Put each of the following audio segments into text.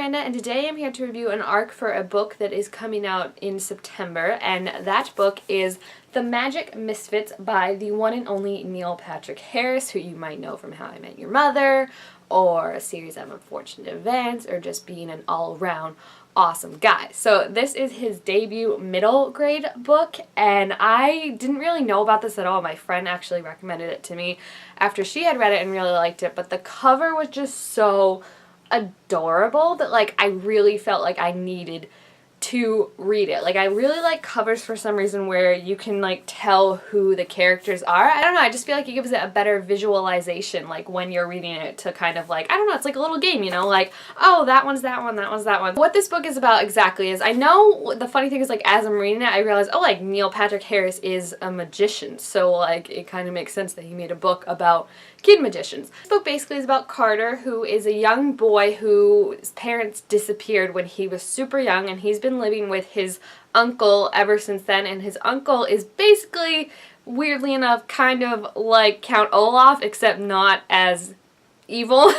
Miranda, and today I'm here to review an arc for a book that is coming out in September, and that book is The Magic Misfits by the one and only Neil Patrick Harris, who you might know from How I Met Your Mother, or A Series of Unfortunate Events, or just being an all-around awesome guy. So this is his debut middle grade book, and I didn't really know about this at all. My friend actually recommended it to me after she had read it and really liked it, but the cover was just so adorable that I really felt like I needed to read it. I really like covers for some reason where you can tell who the characters are. I don't know, I just feel like it gives it a better visualization when you're reading it, to kind of I don't know, it's like a little game, you know, oh, that one's that one, that one's that one. What this book is about exactly is, I know the funny thing is as I'm reading it I realized, oh, Neil Patrick Harris is a magician, so it kind of makes sense that he made a book about kid magicians. This book basically is about Carter, who is a young boy whose parents disappeared when he was super young, and he's been living with his uncle ever since then, and his uncle is basically, weirdly enough, kind of like Count Olaf, except not as evil.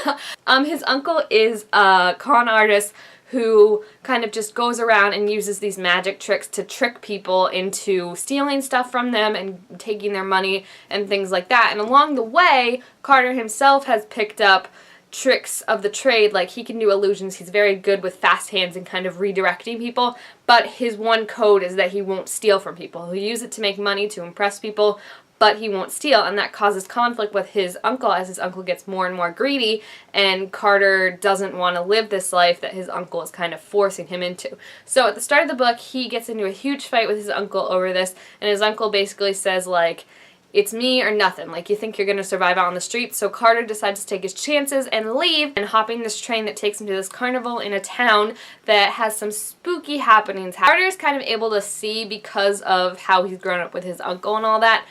His uncle is a con artist who kind of just goes around and uses these magic tricks to trick people into stealing stuff from them and taking their money and things like that. And along the way, Carter himself has picked up tricks of the trade. He can do illusions. He's very good with fast hands and kind of redirecting people, but his one code is that he won't steal from people. He'll use it to make money, to impress people, but he won't steal, and that causes conflict with his uncle as his uncle gets more and more greedy, and Carter doesn't want to live this life that his uncle is kind of forcing him into. So at the start of the book, he gets into a huge fight with his uncle over this, and his uncle basically says, it's me or nothing. You think you're going to survive out on the streets? So Carter decides to take his chances and leave, and hopping this train that takes him to this carnival in a town that has some spooky happenings. Carter's kind of able to see, because of how he's grown up with his uncle and all that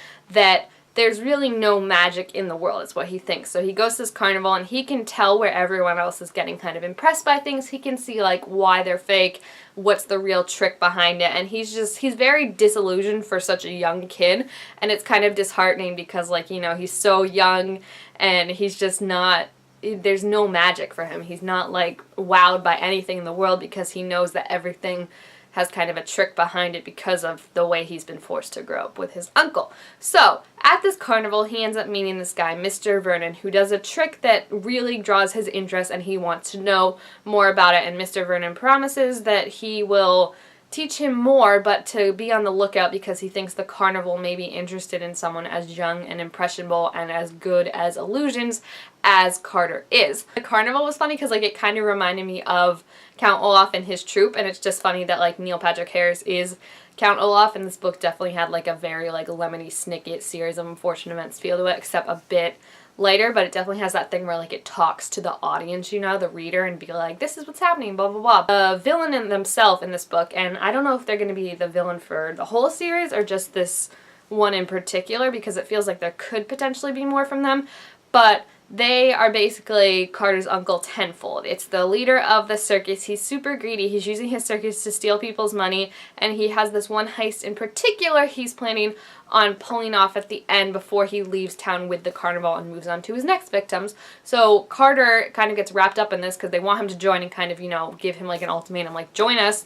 there's really no magic in the world, is what he thinks. So he goes to this carnival and he can tell where everyone else is getting kind of impressed by things. He can see why they're fake, what's the real trick behind it, and he's very disillusioned for such a young kid, and it's kind of disheartening because he's so young and he's just not, there's no magic for him. He's not wowed by anything in the world because he knows that everything has kind of a trick behind it because of the way he's been forced to grow up with his uncle. So, at this carnival, he ends up meeting this guy, Mr. Vernon, who does a trick that really draws his interest, and he wants to know more about it, and Mr. Vernon promises that he will teach him more, but to be on the lookout because he thinks the carnival may be interested in someone as young and impressionable and as good as illusions as Carter is. The carnival was funny because it kind of reminded me of Count Olaf and his troupe, and it's just funny that Neil Patrick Harris is Count Olaf, and this book definitely had a very Lemony Snicket Series of Unfortunate Events feel to it, except a bit lighter, but it definitely has that thing where it talks to the audience, you know, the reader, and be this is what's happening, blah blah blah. The villain in themselves in this book, and I don't know if they're going to be the villain for the whole series or just this one in particular, because it feels like there could potentially be more from them, but they are basically Carter's uncle tenfold. It's the leader of the circus. He's super greedy. He's using his circus to steal people's money, and he has this one heist in particular he's planning on pulling off at the end before he leaves town with the carnival and moves on to his next victims. So Carter kind of gets wrapped up in this because they want him to join and kind of, you know, give him an ultimatum, join us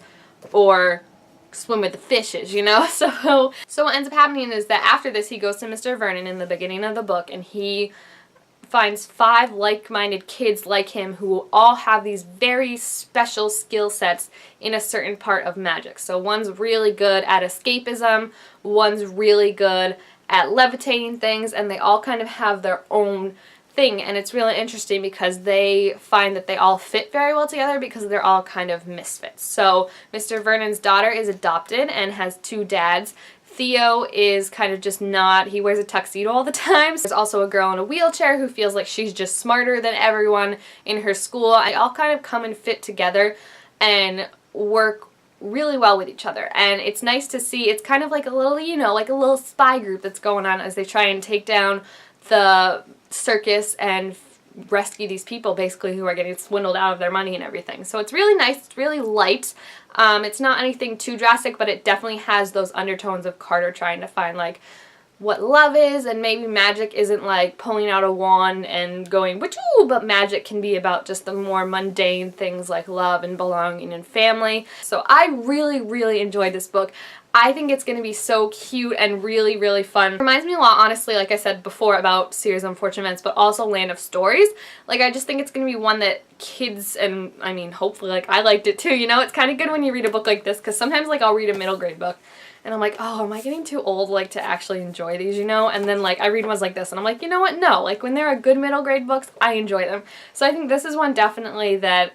or swim with the fishes, you know? So what ends up happening is that after this, he goes to Mr. Vernon in the beginning of the book, and he finds 5 like-minded kids like him who all have these very special skill sets in a certain part of magic. So one's really good at escapism, one's really good at levitating things, and they all kind of have their own thing, and it's really interesting because they find that they all fit very well together because they're all kind of misfits. So Mr. Vernon's daughter is adopted and has 2 dads. Theo is kind of just not, he wears a tuxedo all the time. There's also a girl in a wheelchair who feels like she's just smarter than everyone in her school. They all kind of come and fit together and work really well with each other. And it's nice to see, it's kind of like a little, you know, like a little spy group that's going on as they try and take down the circus and rescue these people basically who are getting swindled out of their money and everything. So it's really nice, it's really light. It's not anything too drastic, but it definitely has those undertones of Carter trying to find what love is, and maybe magic isn't like pulling out a wand and going wachoo, but magic can be about just the more mundane things like love and belonging and family. So I really, really enjoyed this book. I think it's going to be so cute and really, really fun. It reminds me a lot, honestly, like I said before, about Series of Unfortunate Events, but also Land of Stories. Like, I just think it's going to be one that kids, and I mean, hopefully, like, I liked it too, you know? It's kind of good when you read a book like this, because sometimes, like, I'll read a middle grade book, and I'm like, oh, am I getting too old, like, to actually enjoy these, you know? And then, like, I read ones like this, and I'm like, you know what? No. Like, when there are good middle grade books, I enjoy them. So I think this is one definitely that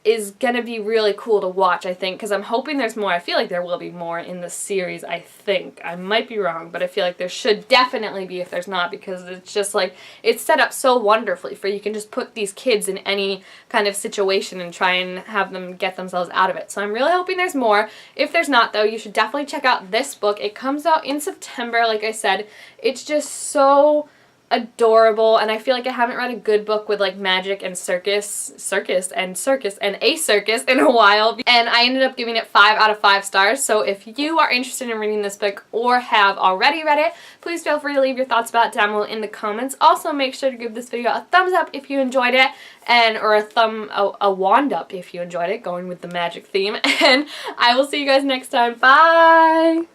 is gonna be really cool to watch, I think, because I'm hoping there's more. I feel like there will be more in the series, I think. I might be wrong, but I feel like there should definitely be if there's not, because it's just like, it's set up so wonderfully for you can just put these kids in any kind of situation and try and have them get themselves out of it. So I'm really hoping there's more. If there's not, though, you should definitely check out this book. It comes out in September, like I said. It's just so adorable, and I feel like I haven't read a good book with like magic and circus and a circus in a while, and I ended up giving it 5 out of 5 stars. So if you are interested in reading this book or have already read it, please feel free to leave your thoughts about it down below in the comments. Also, make sure to give this video a thumbs up if you enjoyed it, and or a wand up if you enjoyed it, going with the magic theme, and I will see you guys next time. Bye!